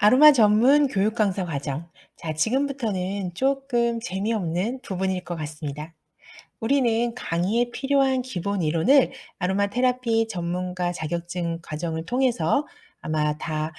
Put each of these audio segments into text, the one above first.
아로마 전문 교육 강사 과정. 자, 지금부터는 조금 재미없는 부분일 것 같습니다. 우리는 강의에 필요한 기본 이론을 아로마 테라피 전문가 자격증 과정을 통해서 아마 다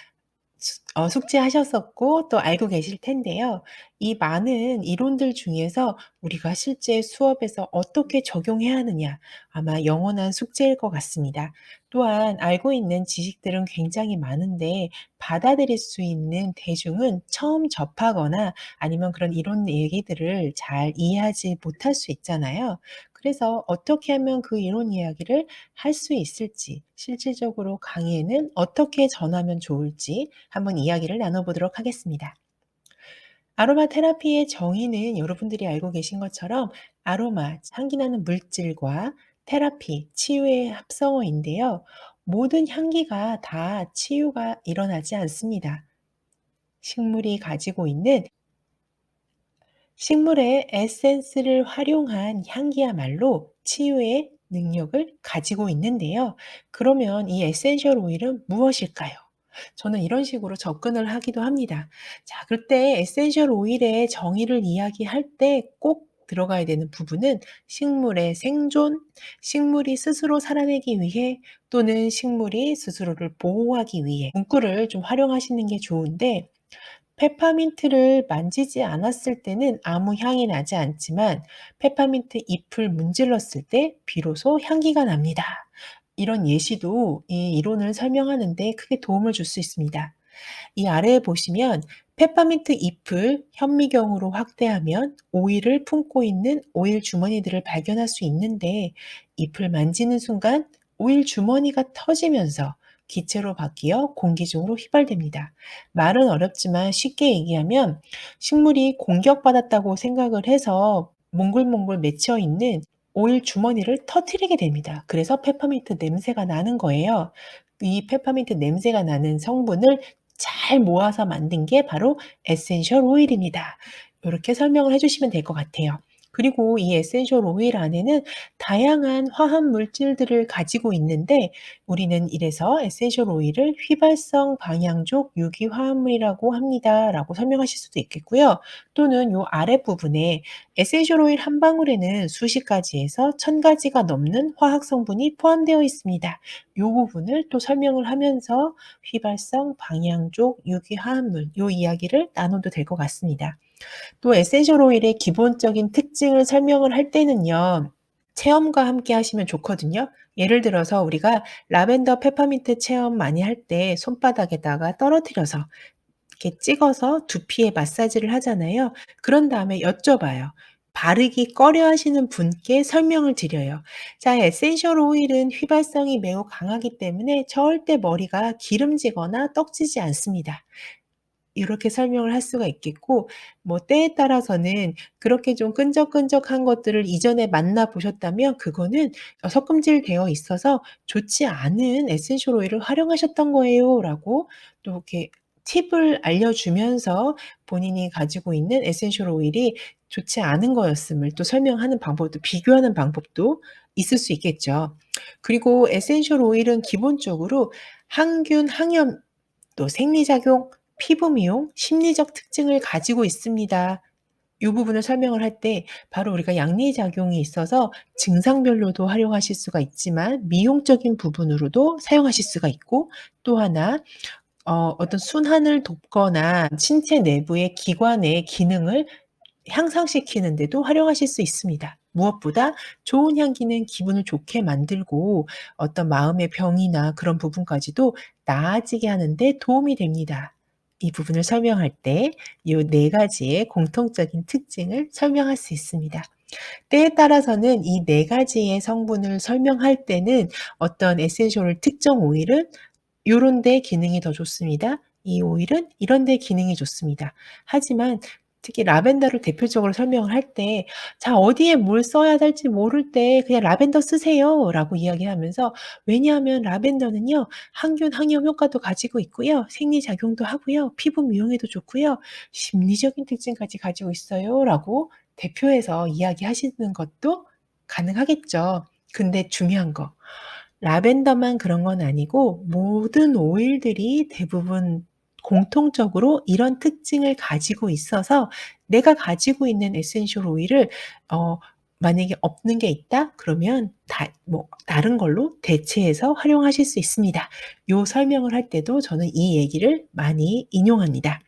숙지하셨었고 또 알고 계실 텐데요. 이 많은 이론들 중에서 우리가 실제 수업에서 어떻게 적용해야 하느냐, 아마 영원한 숙제일 것 같습니다. 또한 알고 있는 지식들은 굉장히 많은데 받아들일 수 있는 대중은 처음 접하거나 아니면 그런 이론 얘기들을 잘 이해하지 못할 수 있잖아요. 그래서 어떻게 하면 그 이론 이야기를 할 수 있을지, 실질적으로 강의에는 어떻게 전하면 좋을지 한번 이야기를 나눠보도록 하겠습니다. 아로마 테라피의 정의는 여러분들이 알고 계신 것처럼 아로마, 향기나는 물질과 테라피, 치유의 합성어인데요. 모든 향기가 다 치유가 일어나지 않습니다. 식물이 가지고 있는 식물의 에센스를 활용한 향기야말로 치유의 능력을 가지고 있는데요. 그러면 이 에센셜 오일은 무엇일까요? 저는 이런 식으로 접근을 하기도 합니다. 자, 그때 에센셜 오일의 정의를 이야기할 때 꼭 들어가야 되는 부분은 식물의 생존, 식물이 스스로 살아내기 위해 또는 식물이 스스로를 보호하기 위해 문구를 좀 활용하시는 게 좋은데 페퍼민트를 만지지 않았을 때는 아무 향이 나지 않지만 페퍼민트 잎을 문질렀을 때 비로소 향기가 납니다. 이런 예시도 이 이론을 설명하는 데 크게 도움을 줄 수 있습니다. 이 아래에 보시면 페퍼민트 잎을 현미경으로 확대하면 오일을 품고 있는 오일 주머니들을 발견할 수 있는데 잎을 만지는 순간 오일 주머니가 터지면서 기체로 바뀌어 공기 중으로 휘발됩니다. 말은 어렵지만 쉽게 얘기하면 식물이 공격받았다고 생각을 해서 몽글몽글 맺혀 있는 오일 주머니를 터뜨리게 됩니다. 그래서 페퍼민트 냄새가 나는 거예요. 이 페퍼민트 냄새가 나는 성분을 잘 모아서 만든 게 바로 에센셜 오일입니다. 요렇게 설명을 해 주시면 될 것 같아요. 그리고 이 에센셜 오일 안에는 다양한 화학 물질들을 가지고 있는데 우리는 이래서 에센셜 오일을 휘발성 방향족 유기 화합물이라고 합니다라고 설명하실 수도 있겠고요. 또는 요 아랫부분에 에센셜 오일 한 방울에는 수십 가지에서 1000가지가 넘는 화학 성분이 포함되어 있습니다. 요 부분을 또 설명을 하면서 휘발성 방향족 유기 화합물 요 이야기를 나눠도 될 것 같습니다. 또 에센셜 오일의 기본적인 특징을 설명을 할 때는요. 체험과 함께 하시면 좋거든요. 예를 들어서 우리가 라벤더 페퍼민트 체험 많이 할 때 손바닥에다가 떨어뜨려서 이렇게 찍어서 두피에 마사지를 하잖아요. 그런 다음에 여쭤봐요. 바르기 꺼려 하시는 분께 설명을 드려요. 자, 에센셜 오일은 휘발성이 매우 강하기 때문에 절대 머리가 기름지거나 떡지지 않습니다. 이렇게 설명을 할 수가 있겠고 뭐 때에 따라서는 그렇게 좀 끈적끈적한 것들을 이전에 만나 보셨다면 그거는 석금질되어 있어서 좋지 않은 에센셜 오일을 활용하셨던 거예요라고 또 이렇게 팁을 알려주면서 본인이 가지고 있는 에센셜 오일이 좋지 않은 거였음을 또 설명하는 방법도 비교하는 방법도 있을 수 있겠죠. 그리고 에센셜 오일은 기본적으로 항균, 항염 또 생리작용, 피부 미용, 심리적 특징을 가지고 있습니다. 이 부분을 설명을 할 때 바로 우리가 양리작용이 있어서 증상별로도 활용하실 수가 있지만 미용적인 부분으로도 사용하실 수가 있고 또 하나 어떤 순환을 돕거나 신체 내부의 기관의 기능을 향상시키는 데도 활용하실 수 있습니다. 무엇보다 좋은 향기는 기분을 좋게 만들고 어떤 마음의 병이나 그런 부분까지도 나아지게 하는 데 도움이 됩니다. 이 부분을 설명할 때 이 4 가지의 공통적인 특징을 설명할 수 있습니다. 때에 따라서는 이 4 가지의 성분을 설명할 때는 어떤 에센셜 특정 오일은 요런 데 기능이 더 좋습니다. 이 오일은 이런 데 기능이 좋습니다. 하지만 특히 라벤더를 대표적으로 설명을 할 때 "자 어디에 뭘 써야 될지 모를 때 그냥 라벤더 쓰세요."라고 이야기하면서 왜냐하면 라벤더는요 항균, 항염 효과도 가지고 있고요. 생리작용도 하고요. 피부 미용에도 좋고요. 심리적인 특징까지 가지고 있어요라고 대표해서 이야기하시는 것도 가능하겠죠. 근데 중요한 거 라벤더만 그런 건 아니고 모든 오일들이 대부분 공통적으로 이런 특징을 가지고 있어서 내가 가지고 있는 에센셜 오일을 어 만약에 없는 게 있다 그러면 다른 걸로 대체해서 활용하실 수 있습니다. 요 설명을 할 때도 저는 이 얘기를 많이 인용합니다.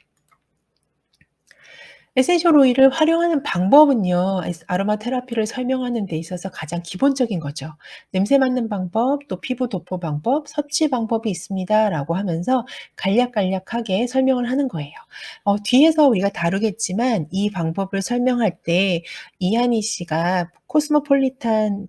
에센셜 오일을 활용하는 방법은요. 아로마 테라피를 설명하는 데 있어서 가장 기본적인 거죠. "냄새 맡는 방법, 또 피부 도포 방법, 섭취 방법이 있습니다."라고 하면서 간략간략하게 설명을 하는 거예요. 뒤에서 우리가 다루겠지만 이 방법을 설명할 때 이한희 씨가 코스모폴리탄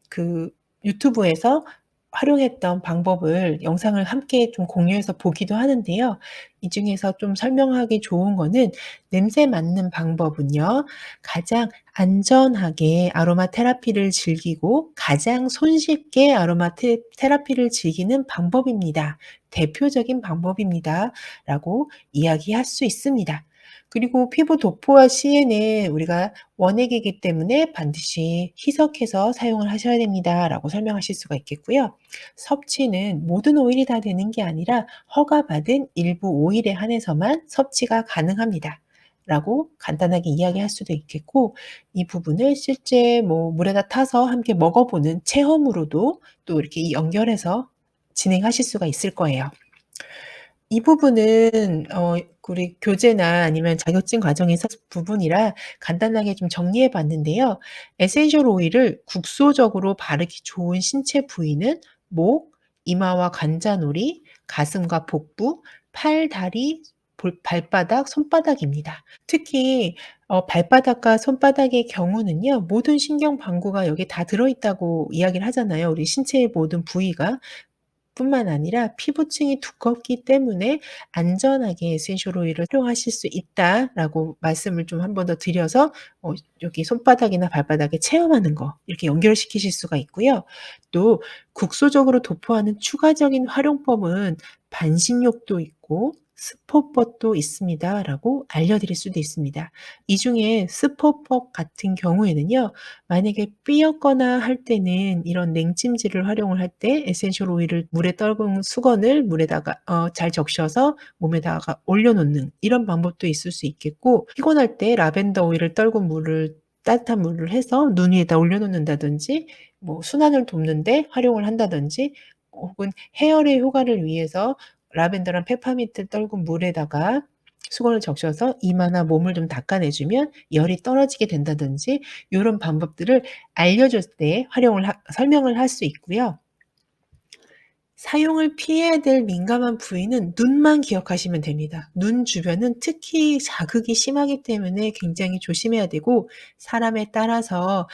그 유튜브에서 활용했던 방법을 영상을 함께 좀 공유해서 보기도 하는데요. 이 중에서 좀 설명하기 좋은 거는 냄새 맡는 방법은요. 가장 안전하게 아로마 테라피를 즐기고 가장 손쉽게 아로마 테라피를 즐기는 방법입니다. 대표적인 방법입니다. 라고 이야기할 수 있습니다. 그리고 피부 도포와 시에는 우리가 원액이기 때문에 반드시 희석해서 사용을 하셔야 됩니다. 라고 설명하실 수가 있겠고요. 섭취는 모든 오일이 다 되는 게 아니라 허가받은 일부 오일에 한해서만 섭취가 가능합니다. 라고 간단하게 이야기할 수도 있겠고 이 부분을 실제 물에다 타서 함께 먹어보는 체험으로도 또 이렇게 연결해서 진행하실 수가 있을 거예요. 이 부분은 우리 교재나 아니면 자격증 과정에서 부분이라 간단하게 좀 정리해 봤는데요. 에센셜 오일을 국소적으로 바르기 좋은 신체 부위는 목, 이마와 관자놀이, 가슴과 복부, 팔, 다리, 발바닥, 손바닥입니다. 특히 발바닥과 손바닥의 경우는요. 모든 신경 방구가 여기에 다 들어 있다고 이야기를 하잖아요, 우리 신체의 모든 부위가. 뿐만 아니라 피부층이 두껍기 때문에 "안전하게 에센셜 오일을 활용하실 수 있다."라고 말씀을 좀 한 번 더 드려서 여기 손바닥이나 발바닥에 체험하는 거 이렇게 연결시키실 수가 있고요. 또 국소적으로 도포하는 추가적인 활용법은 반신욕도 있고 스포법도 있습니다."라고 알려드릴 수도 있습니다. 이 중에 스포법 같은 경우에는요. 만약에 삐었거나 할 때는 이런 냉찜질을 활용을 할 때 에센셜 오일을 물에 떨군 수건을 물에다가 잘 적셔서 몸에다가 올려 놓는 이런 방법도 있을 수 있겠고 피곤할 때 라벤더 오일을 떨군 물을 따뜻한 물을 해서 눈 위에다 올려 놓는다든지 순환을 돕는 데 활용을 한다든지 혹은 해열의 효과를 위해서 라벤더랑 페퍼민트를 떨군 물에다가 수건을 적셔서 이마나 몸을 좀 닦아내 주면 열이 떨어지게 된다든지 요런 방법들을 알려줄 때 활용을 설명을 할 수 있고요. 사용을 피해야 될 민감한 부위는 눈만 기억하시면 됩니다. 눈 주변은 특히 자극이 심하기 때문에 굉장히 조심해야 되고 사람에 따라서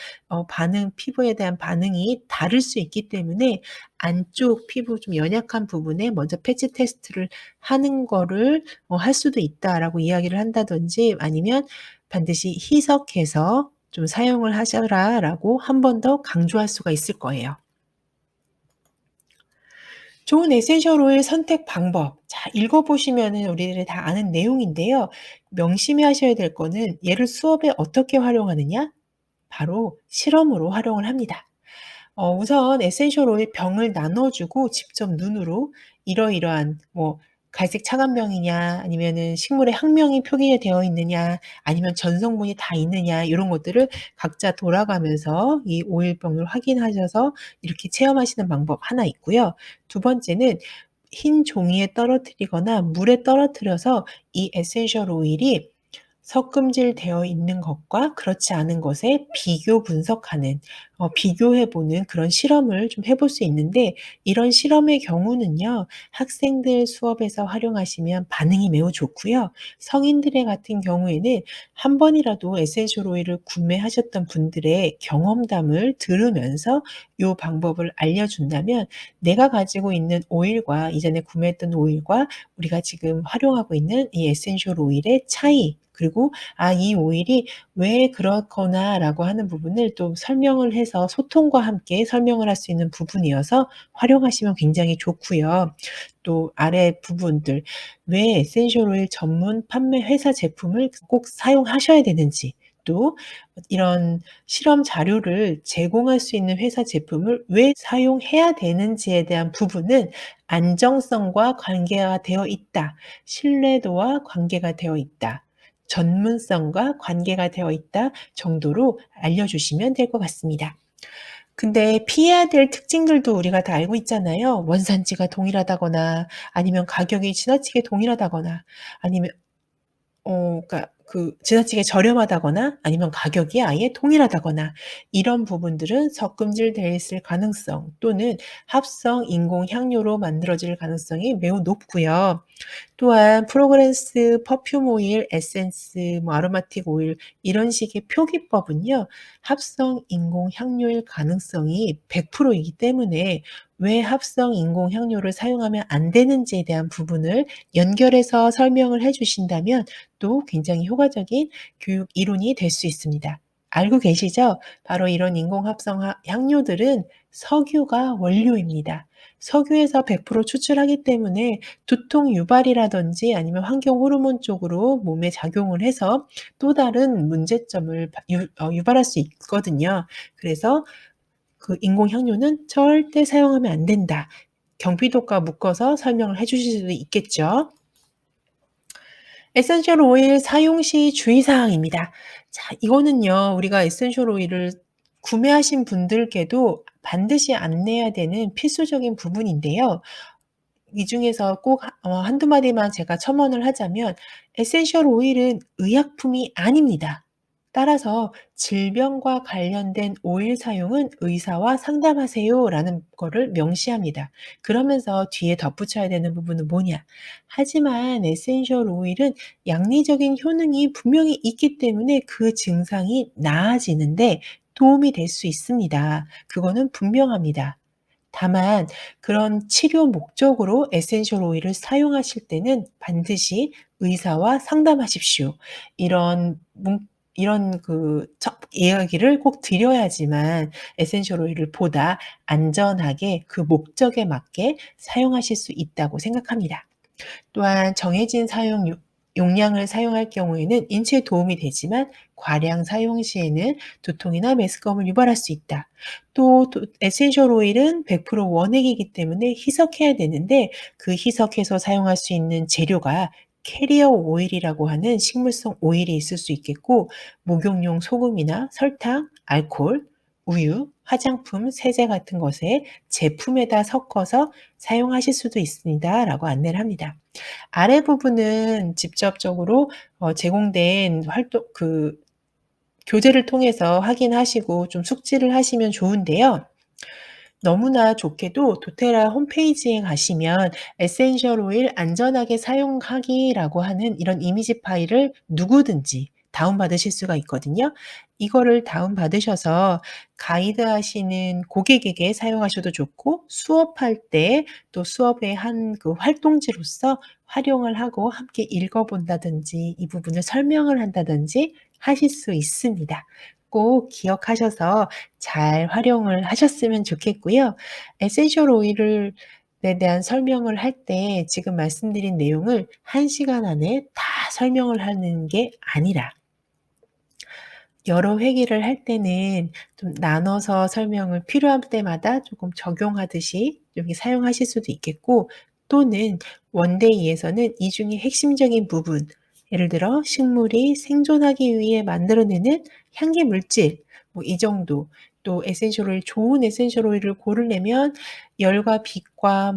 피부에 대한 반응이 다를 수 있기 때문에 안쪽 피부 좀 연약한 부분에 먼저 패치 테스트를 하는 거를 할 수도 있다라고 이야기를 한다든지 아니면 반드시 희석해서 좀 사용을 하셔라라고 한 번 더 강조할 수가 있을 거예요. 좋은 에센셜 오일 선택 방법. 자, 읽어보시면은 우리들이 다 아는 내용인데요. 명심하셔야 될 거는 얘를 수업에 어떻게 활용하느냐? 바로 실험으로 활용을 합니다. 우선 에센셜 오일 병을 나눠 주고 직접 눈으로 이러이러한 갈색 차간병이냐 아니면은 식물의 학명이 표기되어 있느냐 아니면 전성분이 다 있느냐 이런 것들을 각자 돌아가면서 이 오일병을 확인하셔서 이렇게 체험하시는 방법 하나 있고요. 두 번째는 흰 종이에 떨어뜨리거나 물에 떨어뜨려서 이 에센셜 오일이 섞음질되어 있는 것과 그렇지 않은 것의 비교 분석하는 비교해 보는 그런 실험을 좀 해볼 수 있는데 이런 실험의 경우는요. 학생들 수업에서 활용하시면 반응이 매우 좋고요. 성인들의 같은 경우에는 한 번이라도 에센셜 오일을 구매하셨던 분들의 경험담을 들으면서 요 방법을 알려준다면 내가 가지고 있는 오일과 이전에 구매했던 오일과 우리가 지금 활용하고 있는 이 에센셜 오일의 차이 그리고 '아 이 오일이 왜 그렇거나.'라고 하는 부분을 또 설명을 해서 소통과 함께 설명을 할 수 있는 부분이어서 활용하시면 굉장히 좋고요. 또 아래 부분들 왜 에센셜 오일 전문 판매 회사 제품을 꼭 사용하셔야 되는지 또 이런 실험 자료를 제공할 수 있는 회사 제품을 왜 사용해야 되는지에 대한 부분은 안정성과 관계가 되어 있다. 신뢰도와 관계가 되어 있다. 전문성과 관계가 되어 있다 정도로 알려주시면 될 것 같습니다. 근데 피해야 될 특징들도 우리가 다 알고 있잖아요. 원산지가 동일하다거나 아니면 가격이 지나치게 동일하다거나 아니면 그러니까 지나치게 저렴하다거나 아니면 가격이 아예 동일하다거나 이런 부분들은 섞음질돼 있을 가능성 또는 합성 인공 향료로 만들어질 가능성이 매우 높고요. 또한 프로그레스 퍼퓸 오일, 에센스, 아로마틱 오일 이런 식의 표기법은요. 합성 인공 향료일 가능성이 100% 이기 때문에 왜 합성 인공 향료를 사용하면 안 되는지에 대한 부분을 연결해서 설명을 해 주신다면 또 굉장히 효과적인 교육 이론이 될 수 있습니다. 알고 계시죠? 바로 이런 인공 합성 향료들은 석유가 원료입니다. 석유에서 100% 추출하기 때문에 두통 유발이라든지 아니면 환경 호르몬 쪽으로 몸에 작용을 해서 또 다른 문제점을 유발할 수 있거든요. 그래서 인공 향료는 절대 사용하면 안 된다. 경피독과 묶어서 설명을 해 주실 수도 있겠죠. 에센셜 오일 사용 시 주의 사항입니다. 자, 이거는요. 우리가 에센셜 오일을 구매하신 분들께도 반드시 안내해야 되는 필수적인 부분인데요. 이 중에서 꼭 한두 마디만 제가 첨언을 하자면 에센셜 오일은 의약품이 아닙니다. 따라서 "질병과 관련된 오일 사용은 의사와 상담하세요."라는 거를 명시합니다. 그러면서 뒤에 덧붙여야 되는 부분은 뭐냐? 하지만 에센셜 오일은 양리적인 효능이 분명히 있기 때문에 그 증상이 나아지는데 도움이 될 수 있습니다. 그거는 분명합니다. 다만 그런 치료 목적으로 에센셜 오일을 사용하실 때는 반드시 의사와 상담하십시오. 이런 이런 이야기를 꼭 드려야지만 에센셜 오일을 보다 안전하게 그 목적에 맞게 사용하실 수 있다고 생각합니다. 또한 정해진 사용 용량을 사용할 경우에는 인체에 도움이 되지만 과량 사용 시에는 두통이나 메스꺼움을 유발할 수 있다. 또 에센셜 오일은 100% 원액이기 때문에 희석해야 되는데 그 희석해서 사용할 수 있는 재료가 캐리어 오일이라고 하는 식물성 오일이 있을 수 있겠고 목욕용 소금이나 설탕, 알코올, 우유, 화장품, 세제 같은 것에 제품에다 섞어서 사용하실 수도 있습니다라고 안내를 합니다. 아래 부분은 직접적으로 제공된 활동 교재를 통해서 확인하시고 좀 숙지를 하시면 좋은데요. 너무나 좋게도 도테라 홈페이지에 가시면 에센셜 오일 안전하게 사용하기라고 하는 이런 이미지 파일을 누구든지 다운받으실 수가 있거든요. 이거를 다운받으셔서 가이드하시는 고객에게 사용하셔도 좋고 수업할 때 또 수업의 한 활동지로서 활용을 하고 함께 읽어 본다든지 이 부분을 설명을 한다든지 하실 수 있습니다. 꼭 기억하셔서 잘 활용을 하셨으면 좋겠고요. 에센셜 오일을 에 대한 설명을 할 때 지금 말씀드린 내용을 1 시간 안에 다 설명을 하는 게 아니라 여러 회기를 할 때는 좀 나눠서 설명을 필요할 때마다 조금 적용하듯이 여기 사용하실 수도 있겠고 또는 원데이에서는 이 중에 핵심적인 부분 예를 들어 식물이 생존하기 위해 만들어내는 향기 물질 이 정도 또 에센셜 오일 좋은 에센셜 오일을 고르려면 열과 빛과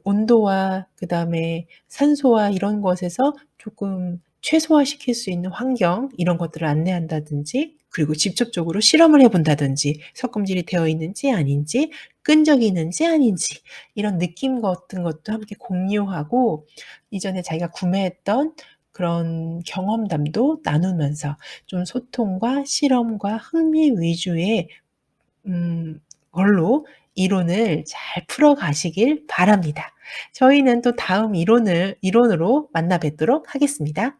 온도와 그다음에 산소와 이런 것에서 조금 최소화시킬 수 있는 환경 이런 것들을 안내한다든지 그리고 직접적으로 실험을 해 본다든지 섞음질이 되어 있는지 아닌지 끈적이는지 아닌지 이런 느낌 같은 것도 함께 공유하고 이전에 자기가 구매했던 그런 경험담도 나누면서 좀 소통과 실험과 흥미 위주의 걸로 이론을 잘 풀어 가시길 바랍니다. 저희는 또 다음 이론으로 만나 뵙도록 하겠습니다.